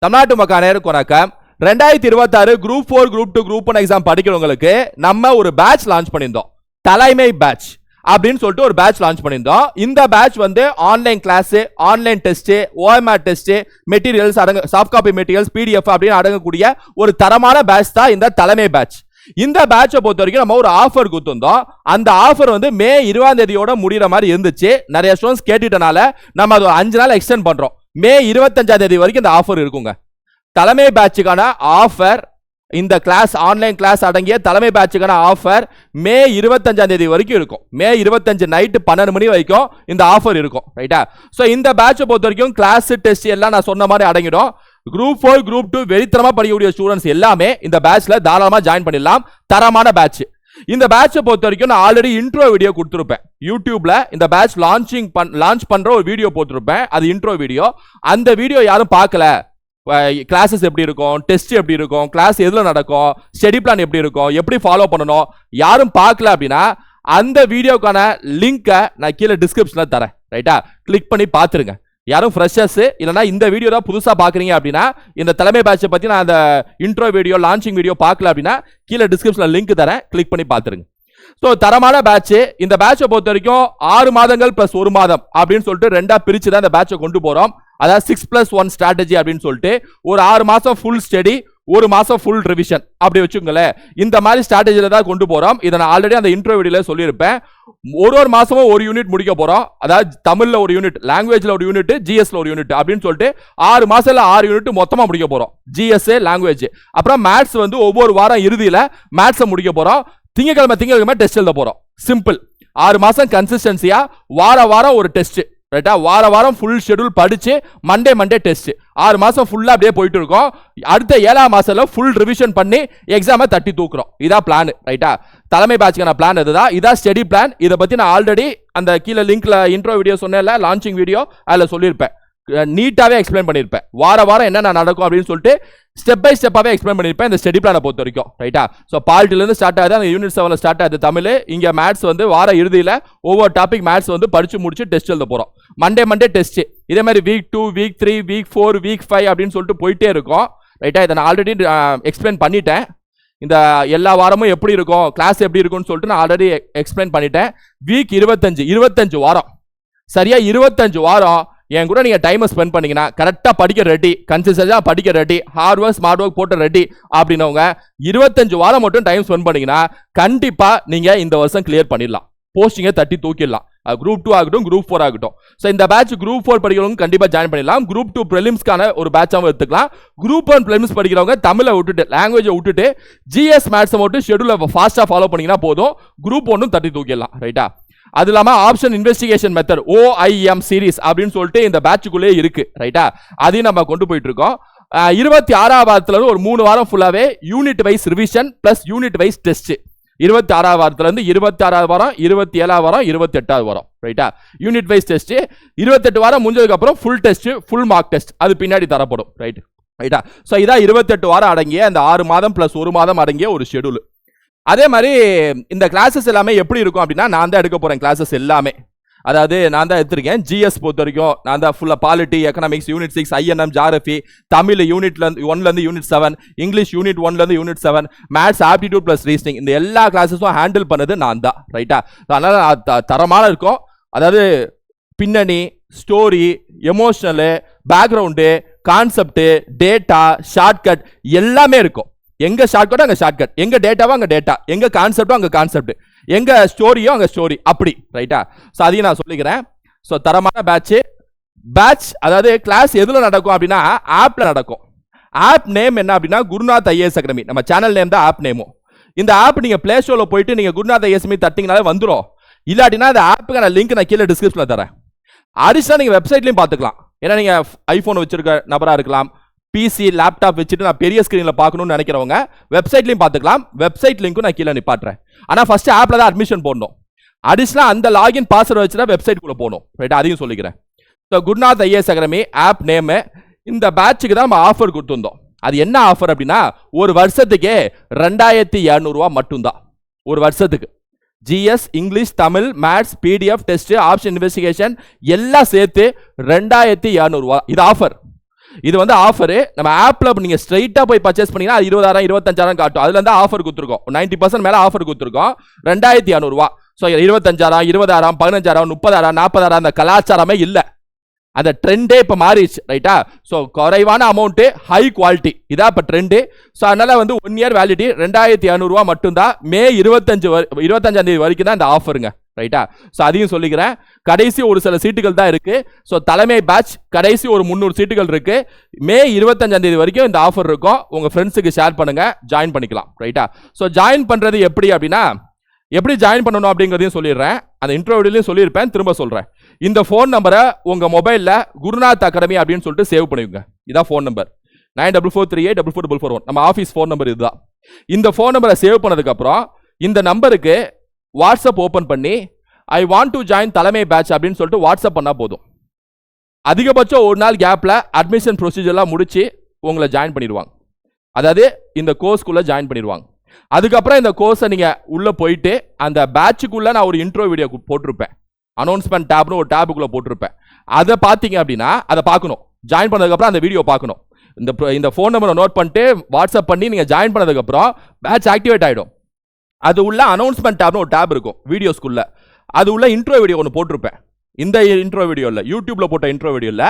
தமிழ்நாட்டு மக்கள் அனைவருக்கும் வணக்கம். 2026 குரூப் 4 குரூப் 2 குரூப் 1 எக்ஸாம் படிக்கிறவங்களுக்கு நம்ம ஒரு பேட்ச் லான்ச் பண்ணியிருந்தோம். தலைமை பேட்ச் அப்படின்னு சொல்லிட்டு ஒரு பேட்ச் லான்ச் பண்ணியிருந்தோம். இந்த பேட்ச் வந்து online class, online test, OMR test, materials soft copy materials, PDF அப்படின்னு அடங்கக்கூடிய ஒரு தரமான பேட்ச் தான் இந்த தலைமை பேட்ச். இந்த பேட்சை பொறுத்த வரைக்கும் நம்ம ஒரு ஆஃபர் கொடுத்திருந்தோம். அந்த ஆஃபர் வந்து மே 20ஆம் தேதியோட முடிகிற மாதிரி இருந்துச்சு. நிறைய ஸ்டூடெண்ட்ஸ் கேட்டுட்டனால நம்ம அது 5 நாள் எக்ஸ்டெண்ட் பண்றோம். மே 25ஆம் தேதி வரைக்கும் இந்த ஆஃபர் இருக்குங்க. தலைமை பேட்சுக்கான ஆஃபர், இந்த கிளாஸ் ஆன்லைன் கிளாஸ் அடங்கிய தலைமை பேட்சுக்கான ஆஃபர் மே 25ஆம் தேதி வரைக்கும் இருக்கும். மே 25 நைட்டு 12 மணி வரைக்கும் இந்த ஆஃபர் இருக்கும். ரைட்டா? ஸோ இந்த பேட்சை பொறுத்த வரைக்கும் கிளாஸ் டெஸ்ட் எல்லாம் நான் சொன்ன மாதிரி அடங்கிடும். குரூப் 4 குரூப் 2 வெறித்தனமா படிக்கக்கூடிய ஸ்டூடெண்ட்ஸ் எல்லாமே இந்த பேட்ச்ல தாராளமா ஜாயின் பண்ணிடலாம். தரமான பேட்ச். இந்த பேட்சை பொறுத்த வரைக்கும் நான் ஆல்ரெடி இன்ட்ரோ வீடியோ கொடுத்துருப்பேன். யூடியூப்ல இந்த பேட்ச் லான்ச் பண்ற ஒரு வீடியோ போட்டிருப்பேன். அது இன்ட்ரோ வீடியோ. அந்த வீடியோ யாரும் பார்க்கல, கிளாஸஸ் எப்படி இருக்கும், டெஸ்ட் எப்படி இருக்கும், கிளாஸ் எதுல நடக்கும், ஸ்டடி பிளான் எப்படி இருக்கும், எப்படி ஃபாலோ பண்ணணும், யாரும் பார்க்கல அப்படின்னா அந்த வீடியோக்கான லிங்கை நான் கீழே டிஸ்கிரிப்ஷன்ல தரேன். ரைட்டா? கிளிக் பண்ணி பார்த்துருங்க. யாரும் ஃப்ரெஷர்ஸ் இல்லைனா இந்த வீடியோ தான் புதுசாக பார்க்குறீங்க அப்படின்னா, இந்த தலைமை பேட்சை பற்றி நான் அந்த இன்ட்ரோ வீடியோ லான்ச்சிங் வீடியோ பார்க்கல அப்படின்னா கீழே டிஸ்கிரிப்ஷனில் லிங்க் தரேன், கிளிக் பண்ணி பார்த்துருங்க. ஸோ தரமான பேட்ச். இந்த பேட்சை பொறுத்த வரைக்கும் 6 மாதங்கள் + 1 மாதம் அப்படின்னு சொல்லிட்டு 2ஆக பிரித்து தான் இந்த பேட்சை கொண்டு போகிறோம். அதாவது 6+1 ஸ்ட்ராட்டஜி அப்படின்னு சொல்லிட்டு ஒரு 6 மாதம் ஃபுல் ஸ்டடி, 1 மாதம் ஃபுல் ரிவிஷன் அப்படி வச்சுக்கோங்களேன். இந்த மாதிரி ஸ்ட்ராட்டஜியில் தான் கொண்டு போகிறோம். இதை நான் ஆல்ரெடி அந்த இன்ட்ரோ வீடியோவில் சொல்லியிருப்பேன். ஒரு மாதமும் ஒரு யூனிட் முடிக்க போகிறோம். அதாவது தமிழில் ஒரு யூனிட், லாங்குவேஜில் ஒரு யூனிட், GSல ஒரு யூனிட் அப்படின்னு சொல்லிட்டு 6 மாதத்தில் 6 யூனிட் மொத்தமாக முடிக்க போகிறோம். GS, லாங்குவேஜ், அப்புறம் மேத்ஸ் வந்து ஒவ்வொரு வாரம் இறுதியில் மேத்ஸை முடிக்க போகிறோம். திங்கக்கிழமை டெஸ்ட் எழுத போகிறோம். சிம்பிள். 6 மாதம் கன்சிஸ்டன்சியா வாரம் ஒரு டெஸ்ட். ரைட்டா? வாரம் ஃபுல் ஷெட்யூல் படிச்சு மண்டே டெஸ்ட். 6 மாசம் ஃபுல்லா அப்படியே போயிட்டு இருக்கோம். அடுத்த 7ஆம் மாசத்துல ஃபுல் ரிவிஷன் பண்ணி எக்ஸாமை தட்டி தூக்குறோம். இதான் பிளான். ரைட்டா? தலைமை பேட்சுக்கான பிளான் இதுதான். இதான் ஸ்டடி பிளான். இதை பத்தி நான் ஆல்ரெடி அந்த கீழே லிங்க்ல இன்ட்ரோ வீடியோ சொன்னேன்ல, லான்ச்சிங் வீடியோ, அதில் சொல்லியிருப்பேன். நீட்டாவே எக்ஸ்பிளைன் பண்ணியிருப்பேன். வாரம் என்ன நடக்கும் அப்படின்னு சொல்லிட்டு ஸ்டெப் பை ஸ்டெப்பாவே எக்ஸ்பிளைன் பண்ணியிருப்பேன் இந்த ஸ்டடி பிளானை பொறுத்த வரைக்கும். ரைட்டா? ஸோ பார்ட்டிலேருந்து ஸ்டார்ட் ஆகுது, அந்த யூனிட் 7 ஸ்டார்ட் ஆகுது தமிழ். இங்கே மேத்ஸ் வந்து வார இறுதியில் ஒவ்வொரு டாபிக் மேத்ஸ் வந்து படிச்சு முடிச்சு டெஸ்ட் எழுத போகிறோம். Monday test. இதே மாதிரி வீக் 2, வீக் 3, வீக் 4, வீக் 5 அப்படின்னு சொல்லிட்டு போயிட்டே இருக்கும். ரைட்டா? இதை நான் ஆல்ரெடி எக்ஸ்பிளைன் பண்ணிட்டேன். இந்த எல்லா வாரமும் எப்படி இருக்கும், கிளாஸ் எப்படி இருக்கும்னு சொல்லிட்டு நான் ஆல்ரெடி எக்ஸ்பிளைன் பண்ணிட்டேன். வீக் 25 வாரம், சரியா 25 வாரம் என் கூட நீங்க டைமை ஸ்பெண்ட் பண்ணீங்கன்னா கரெக்டா படிக்க ரெடி, கன்சிஸ்டன்ஸா படிக்க ready, hard work smart work போட்டு ரெடி அப்படின்னவங்க 25 வாரம் மட்டும் டைம் ஸ்பெண்ட் பண்ணீங்கன்னா கண்டிப்பா நீங்க இந்த வருஷம் கிளியர் பண்ணிடலாம். போஸ்டிங்கை தட்டி தூக்கிடலாம். குரூப் 2 ஆகட்டும், குரூப் 4 ஆகட்டும். ஸோ இந்த பேட்ச் குரூப் 4 படிக்கிறவங்க கண்டிப்பாக ஜாயின் பண்ணிடலாம். குரூப் 2 ப்ரிலிம்ஸ்க்கான ஒரு பேட்சாகவும் எடுத்துக்கலாம். குரூப் 1 ப்ரிலிம்ஸ் படிக்கிறவங்க தமிழை விட்டுட்டு, லாங்குவேஜை விட்டுட்டு GS மேத்ஸை மட்டும் ஷெட்யூலை ஃபாஸ்ட்டாக ஃபாலோ பண்ணிங்கன்னா போதும். குரூப் 1 தட்டி தூக்கிடலாம். ரைட்டா? அது இல்லாமல் option investigation method OIM series அப்படின்னு சொல்லிட்டு இந்த பேட்சுக்குள்ளே இருக்கு. ரைட்டா? அதையும் நம்ம கொண்டு போயிட்டு இருக்கோம். 26ஆம் வாரத்துல ஒரு 3 வாரம் ஃபுல்லாவே unit wise revision plus unit wise test. 26ஆம் வாரத்துல இருந்து 26ஆவது வாரம், 27ஆவது வாரம், 28ஆவது வாரம். ரைட்டா? Unit wise test. 28 வாரம் முடிஞ்சதுக்கு அப்புறம் full test, full mark test அது பின்னாடி தரப்படும். ரைட்டா? ஸோ இதான் 28 வாரம் அடங்கிய அந்த 6 மாதம் + 1 மாதம் அடங்கிய ஒரு ஷெட்யூல். அதே மாதிரி இந்த கிளாஸஸ் எல்லாமே எப்படி இருக்கும் அப்படின்னா, நான் தான் எடுக்க போறேன் கிளாஸஸ் எல்லாமே. அதாவது நான் தான் எடுத்திருக்கேன். GS பொறுத்த வரைக்கும் நான் தான் ஃபுல்லாக polity, economics unit 6, INM, geography, Tamil unit 1லேருந்து யூனிட் 7, இங்கிலீஷ் யூனிட் 1லேருந்து unit 7, maths aptitude plus reasoning, இந்த எல்லா கிளாஸஸும் ஹேண்டில் பண்ணது நான் தான். ரைட்டா? அதனால தரமான இருக்கும். அதாவது பின்னணி, story, emotional, background, concept, data, shortcut எல்லாமே இருக்கும். எங்க ஷார்ட்கட்டோ அங்கே ஷார்ட்கட், எங்க டேட்டாவோ அங்கே டேட்டா, எங்க கான்செப்டோ அங்கே கான்செப்ட், எங்க ஸ்டோரியோ அங்கே ஸ்டோரி, அப்படி. ரைட்டா? ஸோ அதையும் நான் சொல்லிக்கிறேன். ஸோ தரமான பேட்ச். அதாவது கிளாஸ் எதுல நடக்கும் அப்படின்னா ஆப்ல நடக்கும். ஆப் நேம் என்ன அப்படின்னா குருநாத் IAS அகாடமி. நம்ம சேனல் நேம் தான் ஆப் நேமும். இந்த ஆப் நீங்க பிளே ஸ்டோர்ல போயிட்டு நீங்க குருநாத் IAS தட்டிங்கனாலே வந்துடும். இல்லாட்டினா அந்த ஆப்புக்கான லிங்க் நான் கீழே டிஸ்கிரிப்ஷன்ல தரேன். அடிஷனலா நீங்க வெப்சைட்லயும் பார்த்துக்கலாம். ஏன்னா நீங்க ஐபோன் வச்சிருக்க நபரா இருக்கலாம், PC, லேப்டாப் வச்சுட்டு நான் பெரிய ஸ்கிரீனில் பார்க்கணும்னு நினைக்கிறவங்க வெப்சைட்லையும் பார்த்துக்கலாம். வெப்சைட் லிங்க்கும் நான் கீழே நிப்பாட்டுறேன். ஆனால் ஃபர்ஸ்ட் ஆப்பில் தான் அட்மிஷன் போடணும். அடிஷனலாக அந்த லாகின் பாஸ்வேர்டு வச்சு தான் வெப்சைட்டுக்குள்ளே போகணும். ரைட்டா? அதையும் சொல்லிக்கிறேன். So Gurunath IAS academy of name. இந்த பேட்சுக்கு தான் நம்ம ஆஃபர் கொடுத்துருந்தோம். அது என்ன ஆஃபர் அப்படின்னா, ஒரு வருஷத்துக்கே 2200 ரூபா மட்டும்தான். ஒரு வருஷத்துக்கு GS, English, Tamil, maths, PDF test, option investigation எல்லாம் சேர்த்து 2200 ரூபா. இது ஆஃபர். இது வந்து ஆஃபர். நம்ம ஆப்ல நீங்க ஸ்ட்ரைட்டா போய் பர்ச்சேஸ் பண்ணீங்கன்னா 20,000 25,000 காட்டும். அதுல இருந்து ஆஃபர் கொடுத்துருக்கோம். 90% மேல ஆஃபர் கொடுத்துருக்கோம். 2,200 ரூபாய். ஸோ 25,000 20,000 15,000 30,000 40,000 அந்த கலாச்சாரமே இல்லை. அந்த ட்ரெண்டே இப்போ மாறிடுச்சு. ரைட்டா? ஸோ குறைவான அமௌண்ட் ஹை குவாலிட்டி இதான் இப்போ ட்ரெண்டு. ஸோ அதனால வந்து 1 இயர் வேலிடிட்டி 2,200 ரூபா மட்டும்தான். மே 25ஆம் தேதி வரைக்கும் தான் இந்த ஆஃபருங்க. ரைட்டா? ஸோ அதையும் சொல்லிக்கிறேன். கடைசி ஒரு சில சீட்டுகள் தான் இருக்கு. ஸோ தலைமை பேட்ச் கடைசி ஒரு 300 சீட்டுகள் இருக்கு. மே 25ஆம் தேதி வரைக்கும் இந்த ஆஃபர் இருக்கும். உங்க ஃப்ரெண்ட்ஸுக்கு ஷேர் பண்ணுங்க, ஜாயின் பண்ணிக்கலாம். ரைட்டா? ஸோ ஜாயின் பண்றது எப்படி அப்படின்னா, எப்படி ஜாயின் பண்ணணும் அப்படிங்கிறதையும் சொல்லிடுறேன். அந்த இன்ட்ரோவியூலையும் சொல்லியிருப்பேன், திரும்ப சொல்றேன். இந்த ஃபோன் நம்பரை உங்க மொபைல்ல குருநாத் அகாடமி அப்படின்னு சொல்லிட்டு சேவ் பண்ணிக்கோங்க. இதான் ஃபோன் நம்பர் 9443844441. நம்ம ஆஃபீஸ் ஃபோன் நம்பர் இதுதான். இந்த ஃபோன் நம்பரை சேவ் பண்ணதுக்கு அப்புறம் இந்த நம்பருக்கு வாட்ஸ்அப் ஓபன் பண்ணி ஐ வாண்ட் டு ஜாயின் தலைமை பேட்ச் அப்படின்னு சொல்லிட்டு வாட்ஸ்அப் பண்ணா போதும். அதிகபட்சம் ஒரு நாள் கேப்ல அட்மிஷன் ப்ரொசீஜர்லாம் முடிச்சு உங்களை ஜாயின் பண்ணிடுவாங்க. அதாவது இந்த கோர்ஸ்க்குள்ள ஜாயின் பண்ணிடுவாங்க. அதுக்கப்புறம் இந்த கோர்ஸை நீங்க உள்ள போயிட்டு அந்த பேட்சுக்குள்ள நான் ஒரு இன்ட்ரோ வீடியோ போட்டிருப்பேன். அனௌன்ஸ்மெண்ட் டேப்னு ஒரு டேபுக்குள்ள போட்டிருப்பேன். அதை பார்த்தீங்க அப்படின்னா அதை பார்க்கணும். ஜாயின் பண்ணதுக்கப்புறம் அந்த வீடியோ பார்க்கணும். இந்த ஃபோன் நம்பரை நோட் பண்ணிட்டு வாட்ஸ்அப் பண்ணி நீங்க ஜாயின் பண்ணதுக்கப்புறம் பேட்ச் ஆக்டிவேட் ஆகிடும். அது உள்ள அனௌன்ஸ்மெண்ட் டேப்னு ஒரு டேப் இருக்கும் வீடியோஸ்க்குள்ள. அது உள்ள இன்ட்ரோ வீடியோ ஒன்று போட்டிருப்பேன். இந்த இன்ட்ரோ வீடியோ இல்லை, யூடியூப்ல போட்ட இன்ட்ரோ வீடியோ இல்லை,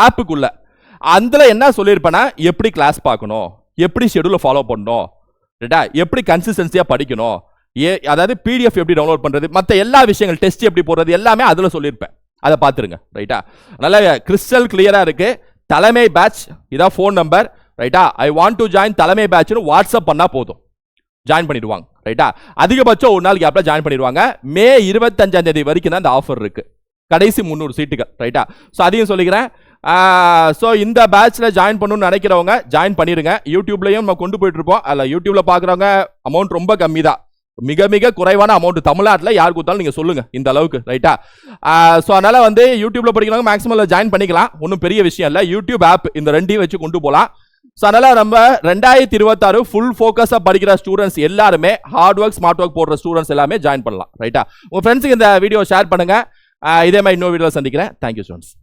ஆப்புக்குள்ள. அதில் என்ன சொல்லியிருப்பேன்னா, எப்படி கிளாஸ் பார்க்கணும், எப்படி ஷெடியூலை ஃபாலோ பண்ணணும், ரைட்டா, எப்படி கன்சிஸ்டன்சியாக படிக்கணும், அதாவது பிடிஎஃப் எப்படி டவுன்லோட் பண்ணுறது, மற்ற எல்லா விஷயங்கள் டெஸ்ட் எப்படி போடுறது எல்லாமே அதில் சொல்லியிருப்பேன். அதை பார்த்துருங்க. ரைட்டா? நல்ல கிறிஸ்டல் கிளியராக இருக்கு. தலைமை பேட்ச் இதான் ஃபோன் நம்பர். ரைட்டா? ஐ வாண்ட் டு ஜாயின் தலைமை பேட்ச்னு வாட்ஸ்அப் பண்ணால் போதும், ஜாயின் பண்ணிடுவாங்க. ரைட்டா? அதிகபட்சம் ஒரு நாள் கேப்ல ஜாயின் பண்ணிடுவாங்க. மே 25ஆம் தேதி வரைக்கும் தான் இந்த ஆஃபர் இருக்கு. கடைசி 300 சீட்டுகள். ரைட்டா? ஸோ அதையும் சொல்லிக்கிறேன். ஸோ இந்த பேட்ச்ல ஜாயின் பண்ணணும்னு நினைக்கிறவங்க ஜாயின் பண்ணிடுங்க. யூடியூப்லையும் நம்ம கொண்டு போயிட்டு இருப்போம். அதில் யூடியூப்ல பார்க்குறவங்க அமௌண்ட் ரொம்ப கம்மி தான், மிக மிக குறைவான அமௌண்ட். தமிழ்நாட்டில் யார் கொடுத்தாலும் நீங்க சொல்லுங்க இந்த அளவுக்கு. ரைட்டா? ஸோ அதனால வந்து யூடியூப்ல படிக்கிறவங்க மேக்ஸிமம் ஜாயின் பண்ணிக்கலாம். ஒன்றும் பெரிய விஷயம் இல்லை. யூடியூப் ஆப் இந்த ரெண்டையும் வச்சு கொண்டு போகலாம். ஸோ அதனால நம்ம 2026 ஃபுல் ஃபோக்கஸாக படிக்கிற ஸ்டூடெண்ட்ஸ் எல்லாருமே, ஹார்ட் ஒர்க் ஸ்மார்ட் ஒர்க் போடுற ஸ்டூடெண்ட்ஸ் எல்லாமே ஜாயின் பண்ணலாம். ரைட்டா? உங்க ஃப்ரெண்ட்ஸுக்கு இந்த வீடியோ ஷேர் பண்ணுங்க. இதே மாதிரி இன்னொரு வீடியோ சந்திக்கிறேன். Thank you students.